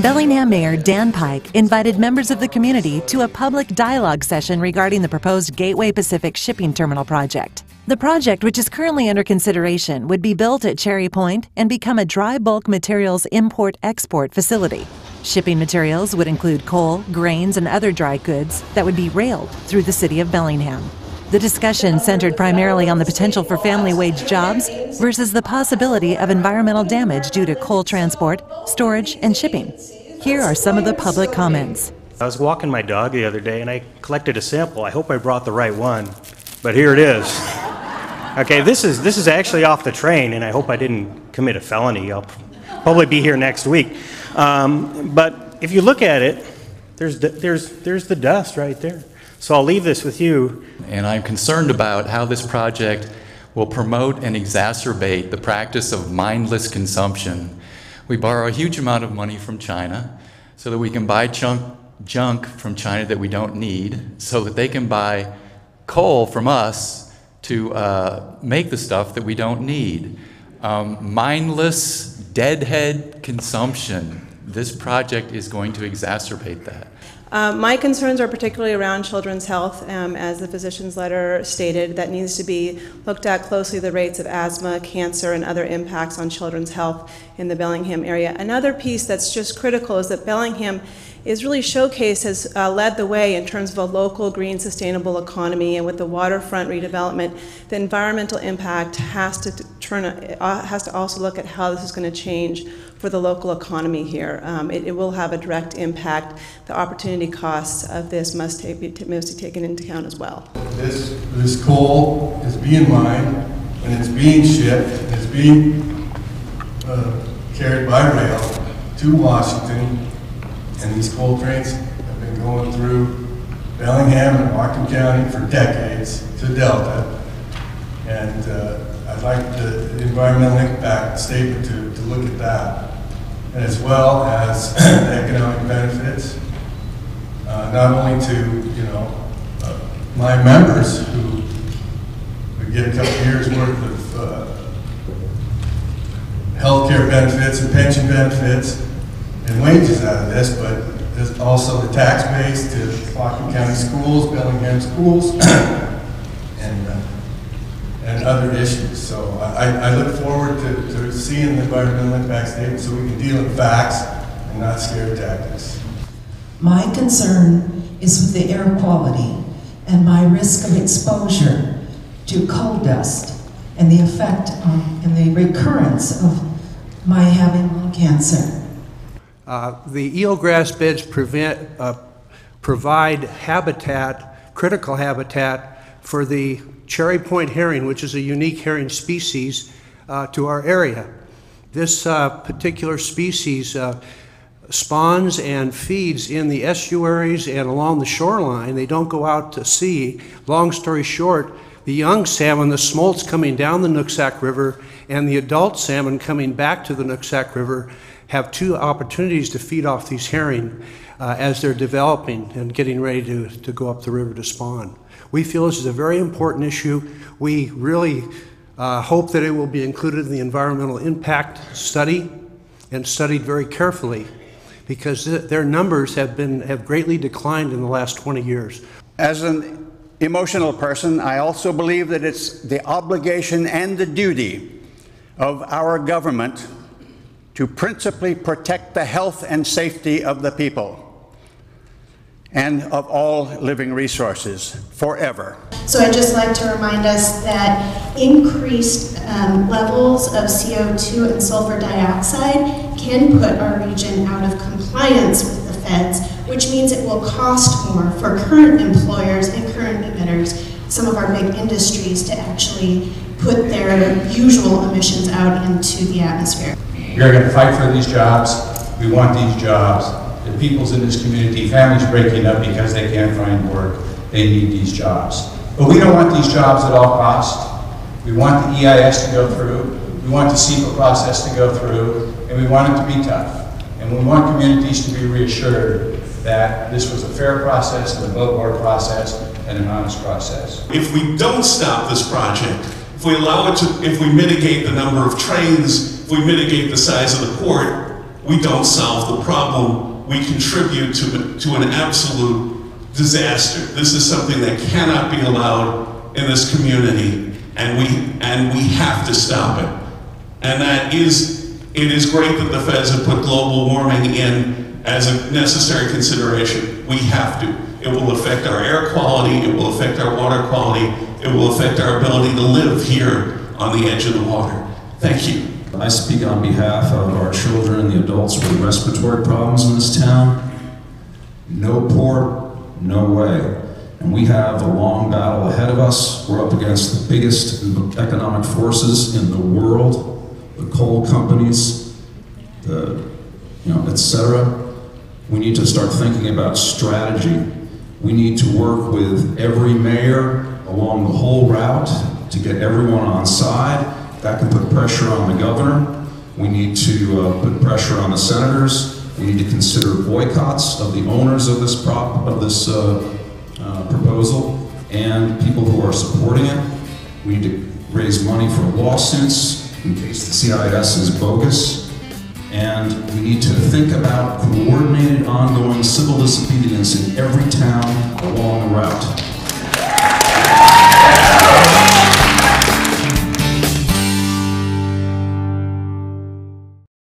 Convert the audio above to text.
Bellingham Mayor Dan Pike invited members of the community to a public dialogue session regarding the proposed Gateway Pacific shipping terminal project. The project, which is currently under consideration, would be built at Cherry Point and become a dry bulk materials import-export facility. Shipping materials would include coal, grains, and other dry goods that would be railed through the city of Bellingham. The discussion centered primarily on the potential for family wage jobs versus the possibility of environmental damage due to coal transport, storage, and shipping. Here are some of the public comments. I was walking my dog the other day and I collected a sample. I hope I brought the right one, but here it is. Okay, this is actually off the train, and I hope I didn't commit a felony. I'll probably be here next week. But if you look at it, there's the dust right there. So I'll leave this with you. And I'm concerned about how this project will promote and exacerbate the practice of mindless consumption. We borrow a huge amount of money from China so that we can buy junk from China that we don't need, so that they can buy coal from us to make the stuff that we don't need. Mindless, deadhead consumption. This project is going to exacerbate that. My concerns are particularly around children's health, as the physician's letter stated. That needs to be looked at closely, the rates of asthma, cancer, and other impacts on children's health in the Bellingham area. Another piece that's just critical is that Bellingham is really showcased, has led the way in terms of a local green sustainable economy, and with the waterfront redevelopment, the environmental impact has to also look at how this is going to change for the local economy here. It will have a direct impact. The opportunity costs of this must be taken into account as well. This coal is being mined, and it's being shipped, it's being carried by rail to Washington. And these coal trains have been going through Bellingham and Whatcom County for decades to Delta. And I'd like the environmental impact statement to look at that, and as well as the economic benefits, not only to my members who would get a couple years worth of health care benefits and pension benefits and wages out of this, but there's also the tax base to Whatcom County schools, Bellingham schools, and other issues. So I look forward to seeing the environmental impact statement so we can deal with facts and not scare tactics. My concern is with the air quality and my risk of exposure to coal dust and the effect and the recurrence of my having lung cancer. The eelgrass beds provide habitat, critical habitat, for the Cherry Point herring, which is a unique herring species to our area. This particular species spawns and feeds in the estuaries and along the shoreline. They don't go out to sea. Long story short, the young salmon, the smolts coming down the Nooksack River, and the adult salmon coming back to the Nooksack River have two opportunities to feed off these herring as they're developing and getting ready to go up the river to spawn. We feel this is a very important issue. We really hope that it will be included in the environmental impact study and studied very carefully, because their numbers have greatly declined in the last 20 years. As an emotional person, I also believe that it's the obligation and the duty of our government to principally protect the health and safety of the people and of all living resources forever. So I'd just like to remind us that increased levels of CO2 and sulfur dioxide can put our region out of compliance with the feds, which means it will cost more for current employers and current emitters, some of our big industries, to actually put their usual emissions out into the atmosphere. We are going to fight for these jobs. We want these jobs. The people's in this community, families breaking up because they can't find work, they need these jobs. But we don't want these jobs at all costs. We want the EIS to go through, we want the SEPA process to go through, and we want it to be tough. And we want communities to be reassured that this was a fair process, an above-board process, and an honest process. If we don't stop this project, if we mitigate the number of trains, if we mitigate the size of the port, we don't solve the problem. We contribute to an absolute disaster. This is something that cannot be allowed in this community, and we have to stop it. And it is great that the feds have put global warming in as a necessary consideration. We have to. It will affect our air quality, it will affect our water quality, it will affect our ability to live here on the edge of the water. Thank you. I speak on behalf of our children and the adults with respiratory problems in this town. No port, no way. And we have a long battle ahead of us. We're up against the biggest economic forces in the world, the coal companies, etc. We need to start thinking about strategy. We need to work with every mayor along the whole route to get everyone on side. That can put pressure on the governor. We need to put pressure on the senators. We need to consider boycotts of the owners of this proposal and people who are supporting it. We need to raise money for lawsuits in case the CIS is bogus. And we need to think about coordinated, ongoing civil disobedience in every town along the route.